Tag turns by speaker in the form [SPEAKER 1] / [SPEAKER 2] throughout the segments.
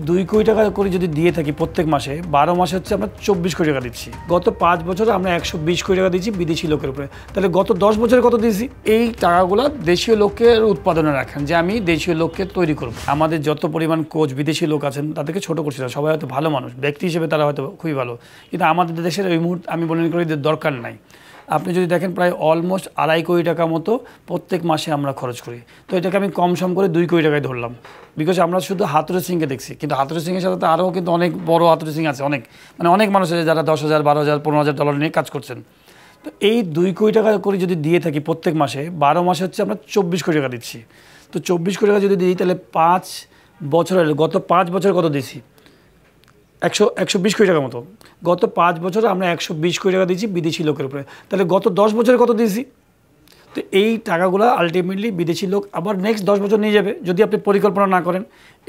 [SPEAKER 1] 2 কোটি টাকা করে যদি দিয়ে থাকি প্রত্যেক মাসে 12 মাসে হচ্ছে আমরা 24 কোটি টাকা দিচ্ছি। গত 5 বছরে আমরা 120 কোটি টাকা দিয়েছি বিদেশি লোকের উপরে। তাহলে গত 10 বছরে কত দিয়েছি? এই টাকাগুলো দেশীয় লোকের উৎপাদনে রাখেন যে আমি দেশীয় লোককে তৈরি করব। আমাদের যত পরিমাণ কোচ বিদেশি লোক আছেন তাদেরকে ছোট করছি না, সবাই হয়তো ভালো মানুষ, ব্যক্তি হিসেবে তারা হয়তো খুবই ভালো, কিন্তু আমাদের দেশের এই মুহূর্তে আমি মনে করি যে দরকার নাই। আপনি যদি দেখেন প্রায় অলমোস্ট 2.5 কোটি টাকা মতো প্রত্যেক মাসে আমরা খরচ করি। তো এটাকে আমি কম সম করে 2 কোটি টাকায় ধরলাম, বিকজ আমরা শুধু হাতুড়ি সিংকে দেখছি, কিন্তু হাতুড়ি সিংয়ের সাথে তো আরও কিন্তু অনেক বড় হাতুড়ি সিং আছে, অনেক মানুষ আছে যারা 10,000, 12,000, 15,000 ডলার নিয়ে কাজ করছেন। তো এই 2 কোটি টাকা করে যদি দিয়ে থাকি প্রত্যেক মাসে 12 মাসে হচ্ছে আমরা 24 কোটি টাকা দিচ্ছি। তো 24 কোটি টাকা যদি দিই তাহলে 5 বছরের গত 5 বছর কত দিয়েছি? 120 কোটি টাকার মতো। গত 5 বছরে আমরা 120 কোটি টাকা দিয়েছি বিদেশি লোকের উপরে। তাহলে গত 10 বছরে কত দিয়েছি? তো এই টাকাগুলো আলটিমেটলি বিদেশি লোক আবার নেক্সট 10 বছর নিয়ে যাবে যদি আপনি পরিকল্পনা না করেন।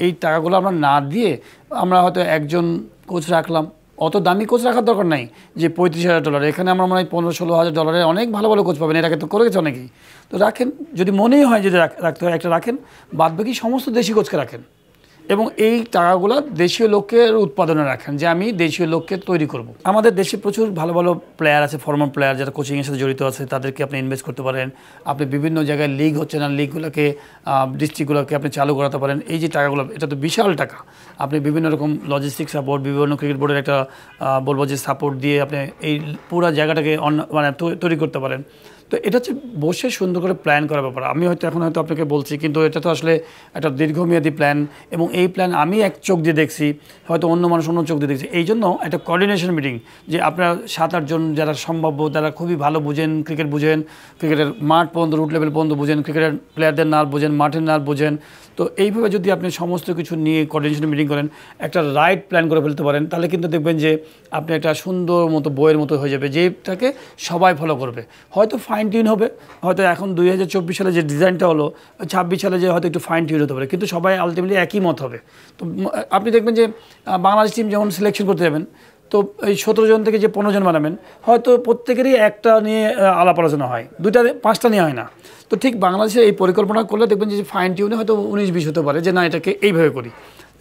[SPEAKER 1] এই টাকাগুলো আমরা না দিয়ে আমরা হয়তো একজন কোচ রাখলাম, অত দামি কোচ রাখার দরকার নাই যে 35,000 ডলার, এখানে আমরা মনে হয় 15-16 হাজার ডলারে অনেক ভালো ভালো কোচ পাবেন, এর আগে তো করে গেছে অনেকেই। তো রাখেন, যদি মনেই হয় যদি রাখতে হয় একটা রাখেন, বাদবাকি সমস্ত দেশি কোচকে রাখেন এবং এই টাকাগুলো দেশীয় লোকের উৎপাদনে রাখেন যে আমি দেশীয় লোককে তৈরি করব। আমাদের দেশে প্রচুর ভালো ভালো প্লেয়ার আছে, ফর্মাল প্লেয়ার যারা কোচিংয়ের সাথে জড়িত আছে, তাদেরকে আপনি ইনভেস্ট করতে পারেন। আপনি বিভিন্ন জায়গায় লিগ হচ্ছে না, লিগগুলোকে ডিস্ট্রিক্টগুলোকে আপনি চালু করাতে পারেন। এই যে টাকাগুলো, এটা তো বিশাল টাকা। আপনি বিভিন্ন রকম লজিস্টিক সাপোর্ট, বিভিন্ন ক্রিকেট বোর্ডের একটা বলবো যে সাপোর্ট দিয়ে আপনি এই পুরো জায়গাটাকে তৈরি করতে পারেন। তো এটা হচ্ছে বসে সুন্দর করে প্ল্যান করার ব্যাপার। আমি এখন হয়তো আপনাকে বলছি, কিন্তু এটা তো আসলে একটা দীর্ঘমেয়াদী প্ল্যান এবং এই প্ল্যান আমি এক চোখ দিয়ে দেখছি, হয়তো অন্য মানুষ অন্য চোখ দিয়ে দেখছি। এই জন্য একটা কোঅর্ডিনেশন মিটিং, যে আপনারা 7-8 জন যারা সম্ভাব্য, তারা খুবই ভালো বুঝেন, ক্রিকেট বুঝেন, ক্রিকেটের মাঠ পর্যন্ত, রুট লেভেল পর্যন্ত বুঝেন, ক্রিকেটের প্লেয়ারদের নাম বুঝেন, মাঠের নাম বুঝেন। তো এইভাবে যদি আপনি সমস্ত কিছু নিয়ে কোঅর্ডিনেশন মিটিং করেন, একটা রাইট প্ল্যান করে ফেলতে পারেন, তাহলে কিন্তু দেখবেন যে আপনি একটা সুন্দর মতো বইয়ের মতো হয়ে যাবে, যেটাকে সবাই ফলো করবে। হয়তো ফাইন টিউন হবে, হয়তো এখন 2024 সালে যে ডিজাইনটা হলো 26 সালে যে হয়তো একটু ফাইন টিউন হতে পারে, কিন্তু সবাই আলটিমেটলি একই মত হবে। তো আপনি দেখবেন যে বাংলাদেশ টিম যেমন সিলেকশন করতে যাবেন, তো এই 17 জন থেকে যে 15 জন বানাবেন, হয়তো প্রত্যেকেরই একটা নিয়ে আলাপ আলোচনা হয়, 2-5টা নিয়ে হয় না। তো ঠিক বাংলাদেশে এই পরিকল্পনা করলে দেখবেন যে ফাইন টিউনে হয়তো 19-20 হতে পারে, যে না এটাকে এইভাবে করি,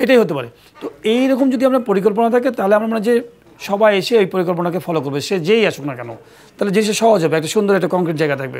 [SPEAKER 1] এটাই হতে পারে। তো এইরকম যদি আমরা পরিকল্পনা থাকে, তাহলে আমরা যে সবাই এসে এই পরিকল্পনাকে ফলো করবে, সে যেই আসুক না কেন, তাহলে যে সে সহজ হবে, একটা সুন্দর একটা কংক্রিট জায়গা থাকবে।